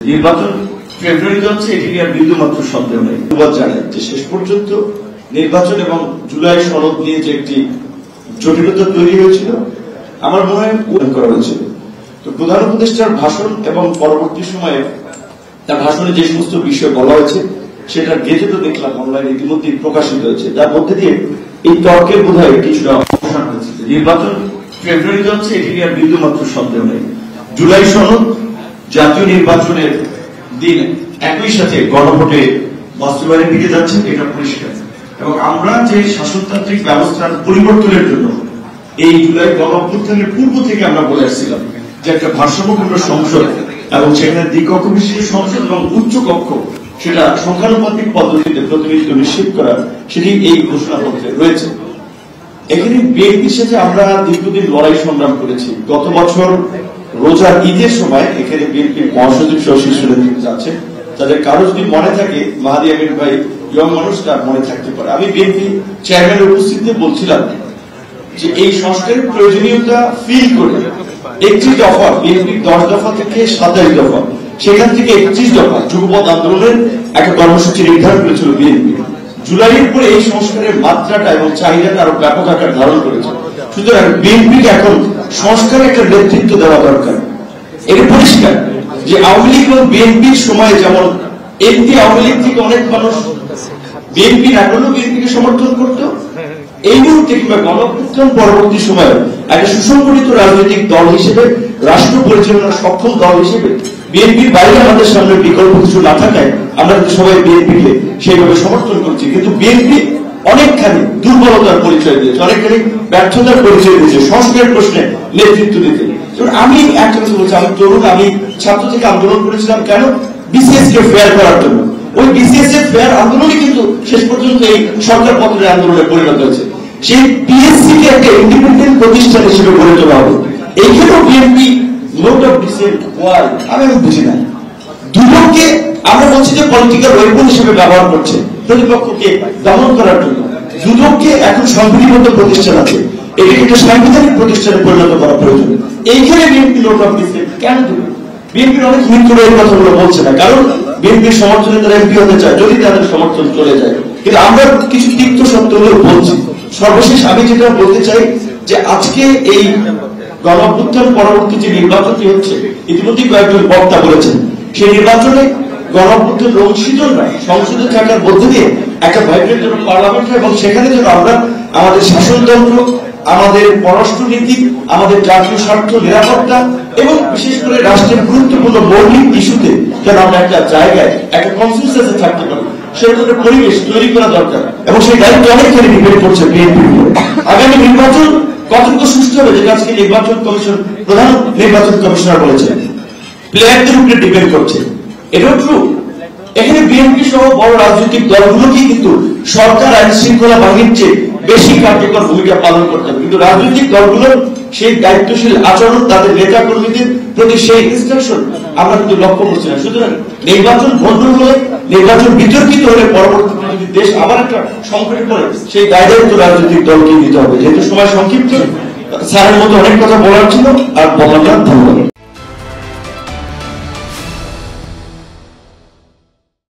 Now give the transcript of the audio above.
নির্বাচন ফেব্রুয়ারিতে হচ্ছে, এটি নিয়ে বিন্দুমাত্র সন্দেহ নেই। ধন্যবাদ জানাই যে শেষ পর্যন্ত নির্বাচন এবং জুলাই সনদ নিয়ে যে একটি জটিলতা তৈরি হয়েছিল, আমার মনে হয় করা হয়েছিল। তো প্রধান উপদেষ্টার ভাষণ এবং পরবর্তী সময়ে তার ভাষণে যে সমস্ত বিষয় বলা হয়েছে সেটা গেজে তো দেখলাম অনলাইনে ইতিমধ্যেই প্রকাশিত হয়েছে, যার মধ্যে দিয়ে এই তর্কের বোধহয় কিছুটা অবসান হয়েছে। নির্বাচন ফেব্রুয়ারিতে হচ্ছে, এটি নিয়ে বিন্দুমাত্র সন্দেহ নেই। জুলাই সনদ জাতীয় নির্বাচনের দিন একই সাথে গণভোটে বাস্তবায়নের দিকে যাচ্ছে, এটা পরিষ্কার। এবং আমরা যে শাসনতান্ত্রিক ব্যবস্থার পরিবর্তনের জন্য এই জুলাই গণঅভ্যুত্থানের পূর্ব থেকে আমরা বলে আসছিলাম যে একটা ভারসাম্যপূর্ণ সংসদ এবং সেখানে দ্বিকক্ষ বিশিষ্ট সংসদ এবং উচ্চ কক্ষ, সেটা সংখ্যানুপাতিক পদ্ধতিতে প্রতিনিধিত্ব নিশ্চিত করা, সেটি এই ঘোষণাপত্রে রয়েছে। এখানে বিএনপির সাথে আমরা দীর্ঘদিন লড়াই সংগ্রাম করেছি। গত বছর রোজার ঈদের সময় এখানে বিএনপির মহাসচিব সহ শীর্ষ নেতৃত্ব আছে, তাদের কারো যদি মনে থাকে, মাহাদি আমিন ভাই ইয়ং মানুষ, তার মনে থাকতে পারে। আমি বিএনপি চেয়ারম্যানের উপস্থিতিতে বলছিলাম যে এই সংস্কারের প্রয়োজনীয়তা ফিল করে 31 দফা, বিএনপির 10 দফা থেকে 27 দফা, সেখান থেকে 31 দফা যুগপৎ আন্দোলনের একটা কর্মসূচি নির্ধারণ করেছিল বিএনপি। জুলাইয়ের পরে এই সংস্কারের মাত্রাটা এবং চাহিদাটা আরো ব্যাপক আকার ধারণ করেছে। সুতরাং বিএনপিকে এখন সংস্কারের একটা নেতৃত্ব দেওয়া দরকার। এটা পরিষ্কার যে আওয়ামী লীগ এবং বিএনপির সময় যেমন এমপি আওয়ামী লীগ থেকে অনেক মানুষ বিএনপি না করলেও বিএনপিকে সমর্থন করত, এই মুহূর্তে কিংবা গণঅভ্যুত্থান পরবর্তী সময়ে একটা সুসংগঠিত রাজনৈতিক দল হিসেবে, রাষ্ট্র পরিচালনার সক্ষম দল হিসেবে বিএনপির বাইরে আমাদের সামনে বিকল্প কিছু না থাকায় আমরা কিন্তু সবাই বিএনপিকে সেইভাবে সমর্থন করছি। কিন্তু বিএনপি অনেকখানি দুর্বলতার পরিচয় দিয়েছে, অনেকখানি ব্যর্থতার পরিচয় দিয়েছে সংস্কারের প্রশ্নে নেতৃত্ব দিতে। আমি একটা কথা বলছি, আমি তরুণ, আমি ছাত্র থেকে আন্দোলন করেছিলাম কেন? বিসিএস কে ফেয়ার করার জন্য। ওই বিসিএস এর ফেয়ার আন্দোলনই কিন্তু শেষ পর্যন্ত এই সরকার পতনের আন্দোলনে পরিণত হয়েছে। সেই পিএসসি কে একটা ইন্ডিপেন্ডেন্ট প্রতিষ্ঠান হিসেবে গড়ে তোলা হবে। এইখানেও বিএনপি নোট অফ ডিসেন্ট, আমি বুঝি না। দুটোকে আমরা বলছি যে পলিটিক্যাল ওয়েপন হিসেবে ব্যবহার করছে প্রতিপক্ষকে দমন করার জন্য। দুটোকে এখন সংবিধিবদ্ধ প্রতিষ্ঠান আছে, এটাকে একটা সাংবিধানিক প্রতিষ্ঠানে পরিণত করা প্রয়োজন। এইখানে বিএনপি নোট অফ ডিসেন্ট কেন দেবে? বিএনপির অনেক মিত্র এই কথাগুলো বলছে না, কারণ বিএনপির সমর্থনে তারা এমপি হতে চায়, যদি তাদের সমর্থন চলে যায়। কিন্তু আমরা কিছু তিক্ত সত্যগুলো বলছি। সর্বশেষ আমি যেটা বলতে চাই যে আজকে এই গণঅভ্যুত্থান পরবর্তী যে নির্বাচনটি হচ্ছে, ইতিমধ্যে কয়েকজন বক্তা বলেছেন, সেই নির্বাচনে গণঅভ্যুত্থান অংশীদার নয়, সংসদে থাকার মধ্যে দিয়ে একটা ভাইব্রেন্ট যেন পার্লামেন্ট হয় এবং সেখানে যেন আমরা আমাদের শাসনতন্ত্র, আমাদের পররাষ্ট্রনীতি, আমাদের জাতীয় স্বার্থ, নিরাপত্তা এবং বিশেষ করে রাষ্ট্রের গুরুত্বপূর্ণ মৌলিক ইস্যুতে যেন আমরা একটা জায়গায়, একটা কনসেনসাসে থাকতে পারি, সেরকম পরিবেশ তৈরি করা দরকার। এবং সেই দায়িত্ব অনেকখানি ডিপেন্ড করছে বিএনপির উপরে। আগামী নির্বাচন কতটুকু সুষ্ঠু হবে, যেটা আজকে নির্বাচন কমিশন, প্রধান নির্বাচন কমিশনার বলেছেন, প্লেয়ারদের উপরে ডিপেন্ড করছে। এটাও ট্রু। এখানে বিএনপি সহ বড় রাজনৈতিক দলগুলোকেই কিন্তু সরকার আইন শৃঙ্খলা বাহিনীর চেয়ে বেশি কার্যকর ভূমিকা পালন করতে হবে, কিন্তু রাজনৈতিক দলগুলোর সেই দায়িত্বশীল আচরণ, তাদের নেতা কর্মীদের প্রতি সেই ইনস্ট্রাকশন আমরা কিন্তু লক্ষ্য করছি না। সুতরাং নির্বাচন ভণ্ডুল হলে, নির্বাচন বিতর্কিত হলে পরবর্তীতে যদি দেশ আবার একটা সংকটে পড়ে, সেই দায়িত্ব রাজনৈতিক দলকে নিতে হবে। যেহেতু সময় সংক্ষিপ্ত, স্যারের মতো অনেক কথা বলার ছিল, আর বলার ধন্যবাদ।